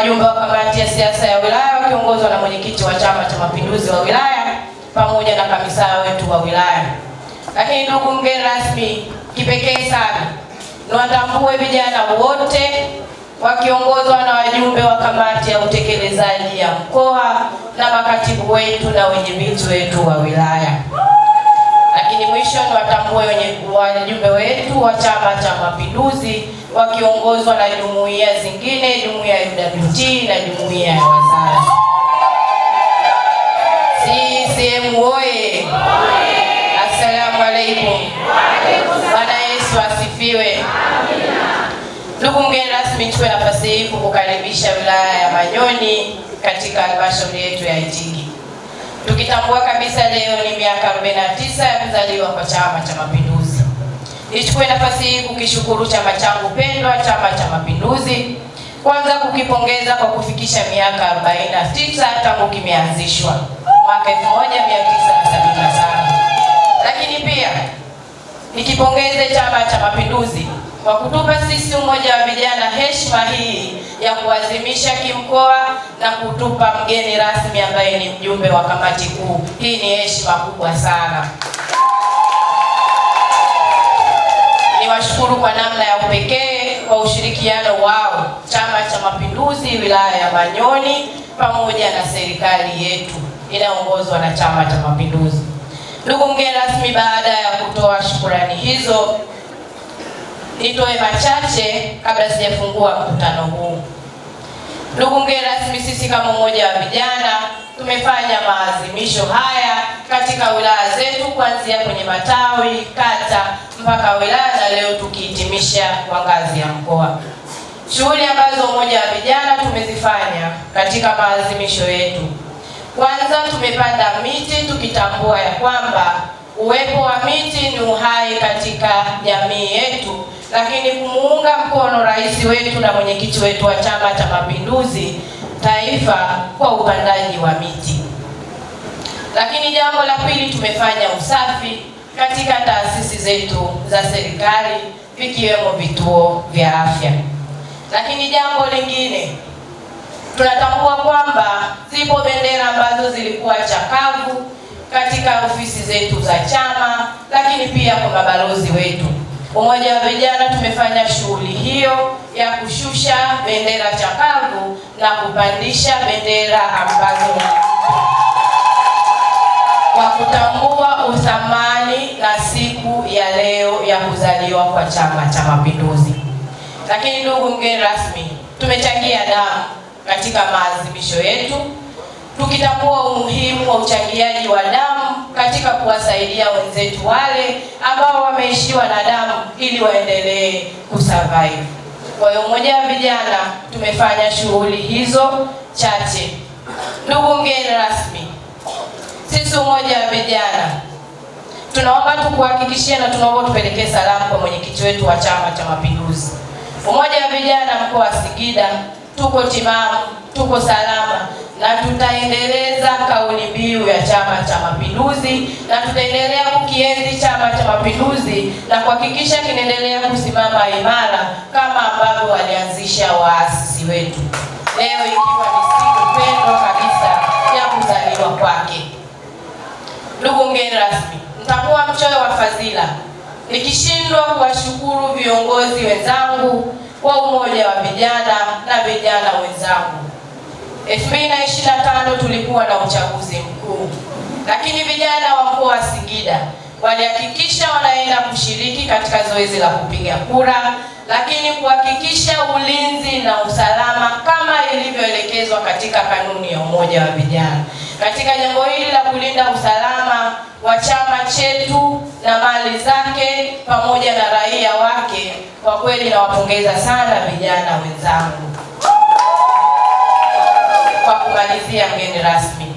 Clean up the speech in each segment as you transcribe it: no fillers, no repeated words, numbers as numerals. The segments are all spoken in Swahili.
Wajumbe wa kamati ya siasa ya wilaya wakiongozwa na mwenyekiti wa Chama cha Mapinduzi wa wilaya pamoja na kamisa wetu wa wilaya. Lakini ndugu mgeni rasmi, kipekee sana niwatambue vijana wote wakiongozwa na wajumbe wa kamati ya utekelezaji ya mkoa na makatibu wetu na wenyeviti wetu wa wilaya. Lakini mwisho niwatambue wajumbe wetu wa Chama cha Mapinduzi wakiongozwa na jumuiya zingine, jumuiya ya UWT na jumuiya ya wazazi. CCM oye! Assalamu alaikum. Bwana Yesu asifiwe. Ndugu mgeni rasmi, nichukue nafasi hii kukukaribisha wilaya ya Manyoni katika halmashauri yetu ya Itigi. Tukitambua kabisa leo ni miaka 49 ya kuzaliwa kwa Chama cha Mapinduzi. Nichukue nafasi hii kukishukuru chama changu pendwa, Chama cha Mapinduzi, kwanza kukipongeza kwa kufikisha miaka 49 tangu kimeanzishwa mwaka 1975. Lakini pia nikipongeze Chama cha Mapinduzi kwa kutupa sisi umoja wa vijana heshima hii ya kuadhimisha kimkoa na kutupa mgeni rasmi ambaye ni mjumbe wa kamati kuu. Hii ni heshima kubwa sana. Niwashukuru kwa namna ya upekee kwa ushirikiano wao Chama cha Mapinduzi wilaya ya Manyoni pamoja na serikali yetu inayoongozwa na Chama cha Mapinduzi. Ndugu mgeni rasmi, baada ya kutoa shukrani hizo, nitoe machache kabla sijafungua mkutano huu. Ndugu mgeni rasmi, sisi kama umoja wa vijana tumefanya maadhimisho haya katika wilaya zetu kuanzia kwenye matawi, kata mpaka wilaya, na leo tukihitimisha kwa ngazi ya mkoa. Shughuli ambazo umoja wa vijana tumezifanya katika maadhimisho yetu. Kwanza, tumepanda miti tukitambua ya kwamba uwepo wa miti ni uhai katika jamii yetu, lakini kumuunga mkono rais wetu na mwenyekiti wetu wa Chama cha Mapinduzi taifa kwa upandaji wa miti. Lakini jambo la pili, tumefanya usafi katika taasisi zetu za serikali vikiwemo vituo vya afya. Lakini jambo lingine, tunatambua kwamba zipo bendera ambazo zilikuwa chakavu katika ofisi zetu za chama, lakini pia kwa mabalozi wetu. Umoja wa vijana tumefanya shughuli hiyo ya kushusha bendera chakavu na kupandisha bendera ambazo kwa kutambua uthamani na siku ya leo ya kuzaliwa kwa Chama cha Mapinduzi. Lakini ndugu mgeni rasmi, tumechangia damu katika maadhimisho yetu, tukitambua umuhimu wa uchangiaji wa damu katika kuwasaidia wenzetu wale ambao wameishiwa na damu ili waendelee kusurvive. Kwa hiyo umoja wa vijana tumefanya shughuli hizo chache. Ndugu mgeni rasmi, sisi umoja wa vijana tunaomba tukuhakikishie na tunaomba tupelekee salamu kwa mwenyekiti wetu wa Chama cha Mapinduzi. Umoja wa vijana mkoa wa Singida tuko timamu, tuko salama, na tutaendeleza kauli mbiu ya Chama cha Mapinduzi, na tutaendelea kukienzi Chama cha Mapinduzi na kuhakikisha kinaendelea kusimama imara kama ambavyo walianzisha waasisi wetu. Leo ikiwa ni siku pendwa kabisa ya kuzaliwa kwake. Ndugu mgeni rasmi, nitakuwa mchoyo wa fadhila nikishindwa kuwashukuru viongozi wenzangu wa umoja wa vijana na vijana wenzangu. 2025 tulikuwa na uchaguzi mkuu, lakini vijana wa mkoa wa Singida walihakikisha wanaenda kushiriki katika zoezi la kupiga kura, lakini kuhakikisha ulinzi na usalama kama ilivyoelekezwa katika kanuni ya umoja wa vijana. Katika jambo hili la kulinda usalama wa chama chetu na mali zake pamoja na raia wake, kwa kweli nawapongeza sana vijana wenzangu. Kwa kumalizia, mgeni rasmi,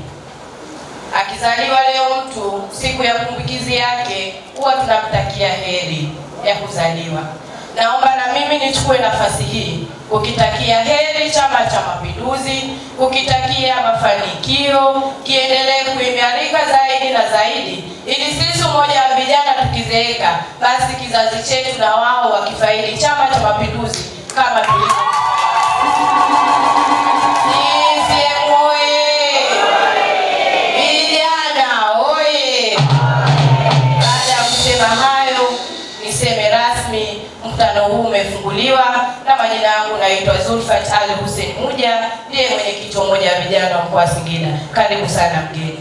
akizaliwa leo mtu, siku ya kumbukizi yake huwa tunamtakia heri ya kuzaliwa. Naomba na mimi nichukue nafasi hii kukitakia heri Chama cha Mapinduzi, kukitakia mafanikio, kiendelee kuimarika zaidi na zaidi, ili sisi umoja wa vijana tukizeeka, basi kizazi chetu na wao wakifaidi Chama cha Mapinduzi kama tulivyo. mkutano huu umefunguliwa, na majina yangu naitwa Zulfat Ali Hussein Muja, ndiye mwenyekiti wa Umoja wa Vijana wa Mkoa wa Singida. Karibu sana mgeni.